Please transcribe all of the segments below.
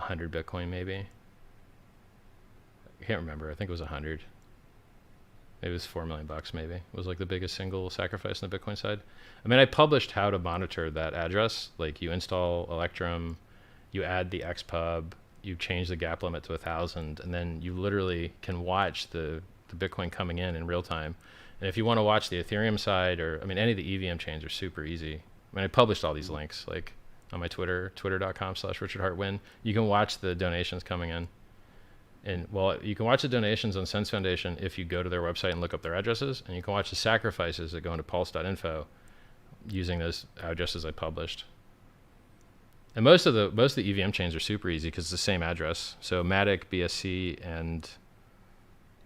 100 Bitcoin maybe. I can't remember. I think it was 100. It was $4 million maybe. It was like the biggest single sacrifice on the Bitcoin side. I mean, I published how to monitor that address. Like you install Electrum, you add the XPub, you change the gap limit to 1,000, and then you literally can watch the Bitcoin coming in real time. And if you want to watch the Ethereum side, or I mean, any of the EVM chains are super easy. I mean, I published all these links like on my Twitter, twitter.com/RichardHartWin. You can watch the donations coming in. And well, you can watch the donations on Sense Foundation if you go to their website and look up their addresses, and you can watch the sacrifices that go into pulse.info using those addresses I published. And most of the EVM chains are super easy because it's the same address. So Matic, BSC, and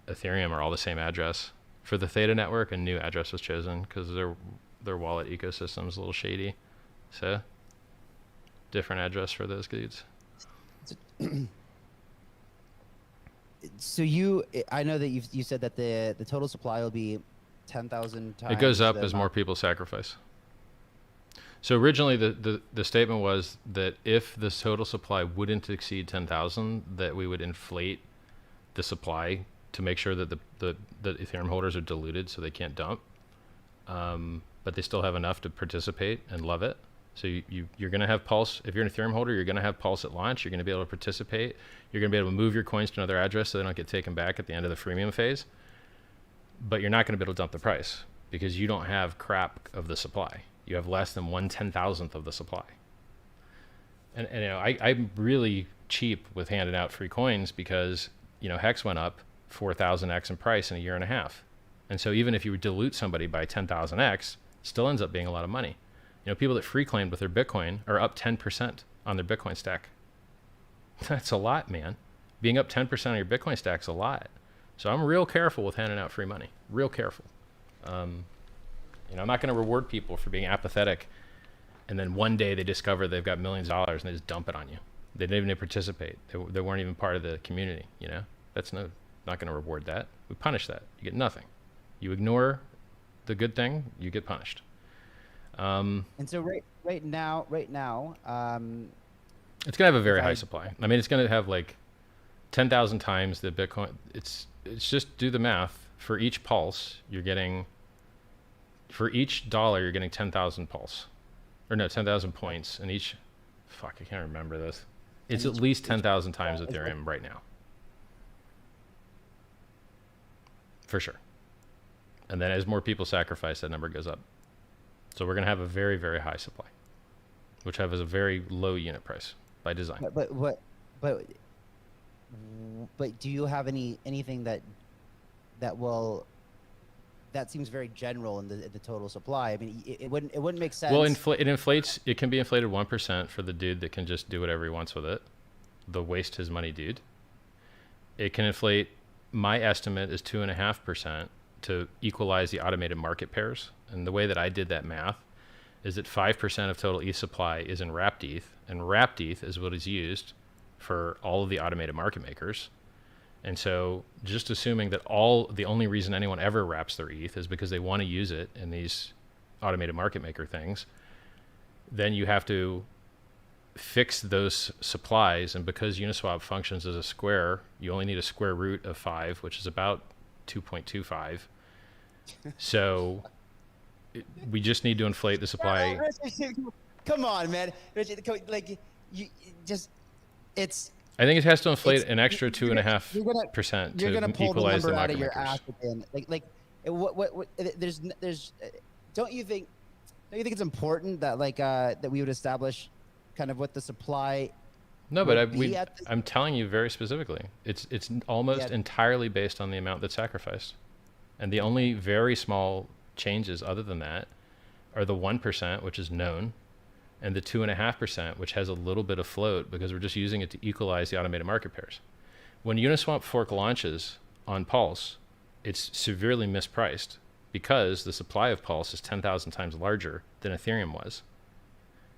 Ethereum are all the same address. For the Theta network, a new address was chosen because their wallet ecosystem is a little shady. So different address for those dudes. So I know that you said that the total supply will be 10,000 times. It goes up as more people sacrifice. So originally the statement was that if the total supply wouldn't exceed 10,000, that we would inflate the supply to make sure that the Ethereum holders are diluted so they can't dump. But they still have enough to participate and love it. So you're going to have Pulse. If you're an Ethereum holder, you're going to have Pulse at launch. You're going to be able to participate. You're going to be able to move your coins to another address so they don't get taken back at the end of the freemium phase. But you're not going to be able to dump the price because you don't have crap of the supply. You have less than 1/10,000th of the supply. And you know, I'm really cheap with handing out free coins because, you know, HEX went up 4,000x in price in a year and a half. And so even if you dilute somebody by 10,000x, it still ends up being a lot of money. You know, people that free claimed with their Bitcoin are up 10% on their Bitcoin stack. That's a lot, man. Being up 10% on your Bitcoin stack's a lot. So I'm real careful with handing out free money. Real careful. You know, I'm not going to reward people for being apathetic, and then one day they discover they've got millions of dollars and they just dump it on you. They didn't even participate. They weren't even part of the community. You know, that's not going to reward that. We punish that. You get nothing. You ignore the good thing, you get punished. And so right now, it's going to have a very high supply. I mean, it's going to have like 10,000 times the Bitcoin. It's just do the math. For each pulse, you're getting, for each dollar, you're getting 10,000 pulse. Or no, 10,000 points. And each, fuck, I can't remember this. It's at least 10,000 times Ethereum right now. For sure. And then as more people sacrifice, that number goes up. So we're going to have a very, very high supply, which has a very low unit price by design. But do you have anything that seems very general in the total supply? I mean, it wouldn't make sense. Well, it inflates. It can be inflated 1% for the dude that can just do whatever he wants with it, the waste his money dude. It can inflate. My estimate is 2.5% to equalize the automated market pairs. And the way that I did that math is that 5% of total ETH supply is in wrapped ETH, and wrapped ETH is what is used for all of the automated market makers. And so just assuming that the only reason anyone ever wraps their ETH is because they want to use it in these automated market maker things, then you have to fix those supplies. And because Uniswap functions as a square, you only need a square root of 5, which is about 2.25. So we just need to inflate the supply. Come on, man. Like, you just, it's. I think it has to inflate an extra 2.5% to equalize the market makers. Don't you think it's important that that we would establish kind of what the supply? No, but I'm telling you very specifically. It's almost entirely based on the amount that's sacrificed, and the only very small changes other than that are the 1%, which is known, and the 2.5%, which has a little bit of float because we're just using it to equalize the automated market pairs. When Uniswap fork launches on Pulse, it's severely mispriced because the supply of Pulse is 10,000 times larger than Ethereum was.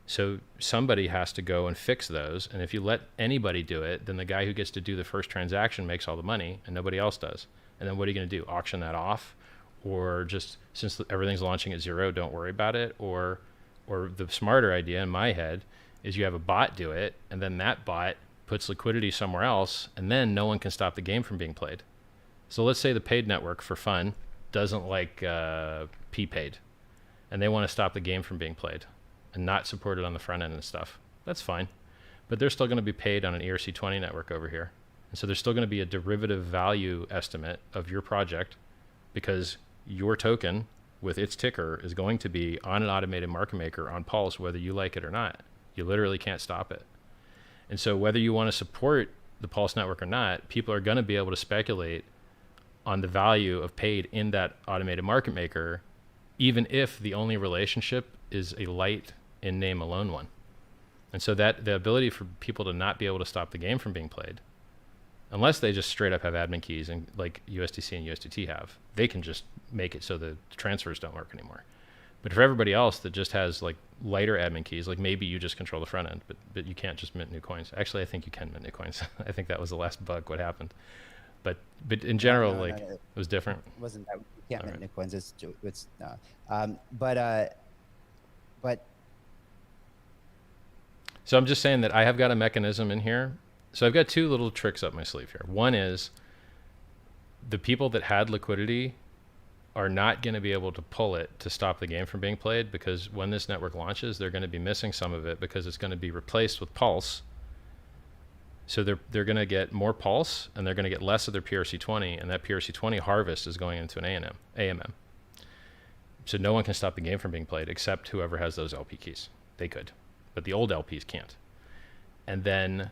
So somebody has to go and fix those. And if you let anybody do it, then the guy who gets to do the first transaction makes all the money and nobody else does. And then what are you going to do? Auction that off? Or just, since everything's launching at 0, don't worry about it? Or the smarter idea in my head is you have a bot do it, and then that bot puts liquidity somewhere else, and then no one can stop the game from being played. So let's say the paid network, for fun, doesn't like P-paid, and they want to stop the game from being played and not support it on the front end and stuff. That's fine. But they're still going to be paid on an ERC20 network over here. And so there's still going to be a derivative value estimate of your project, because your token with its ticker is going to be on an automated market maker on Pulse, whether you like it or not. You literally can't stop it. And so whether you want to support the Pulse network or not, people are going to be able to speculate on the value of paid in that automated market maker, even if the only relationship is a light in name alone one. And so that the ability for people to not be able to stop the game from being played, unless they just straight up have admin keys, and like USDC and USDT have, they can just make it so the transfers don't work anymore. But for everybody else that just has like lighter admin keys, like maybe you just control the front end, but you can't just mint new coins. Actually, I think you can mint new coins. I think that was the last bug, what happened. But in general, No, it was different. It wasn't that. You can't All mint right. new coins. It's no. But So I'm just saying that I have got a mechanism in here. So I've got two little tricks up my sleeve here. One is the people that had liquidity are not going to be able to pull it to stop the game from being played, because when this network launches, they're going to be missing some of it because it's going to be replaced with Pulse. So they're going to get more Pulse, and they're going to get less of their PRC20, and that PRC20 harvest is going into an AMM. So no one can stop the game from being played except whoever has those LP keys. They could, but the old LPs can't. And then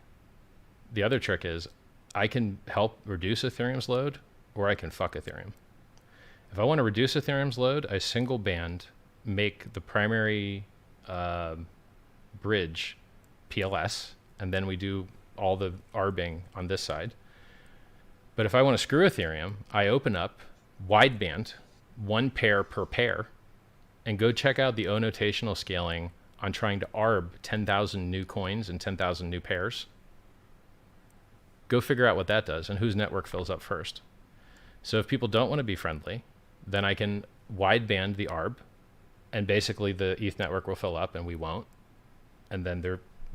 the other trick is I can help reduce Ethereum's load, or I can fuck Ethereum. If I want to reduce Ethereum's load, I single band make the primary bridge PLS, and then we do all the arbing on this side. But if I want to screw Ethereum, I open up wideband, one pair per pair, and go check out the O-notational scaling on trying to arb 10,000 new coins and 10,000 new pairs. Go figure out what that does and whose network fills up first. So if people don't want to be friendly, then I can wideband the arb, and basically the ETH network will fill up and we won't. And then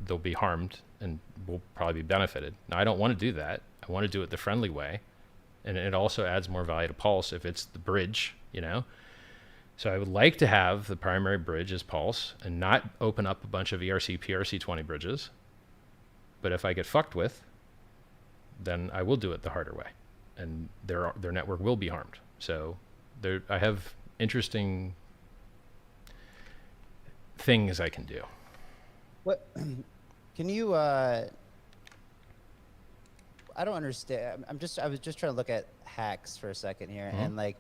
they'll be harmed and will probably be benefited. Now, I don't want to do that. I want to do it the friendly way. And it also adds more value to Pulse if it's the bridge, you know? So I would like to have the primary bridge as Pulse and not open up a bunch of ERC, PRC20 bridges. But if I get fucked with, then I will do it the harder way, and their network will be harmed. So I have interesting things I can do. what can you? I don't understand. I was just trying to look at HEX for a second here, and like,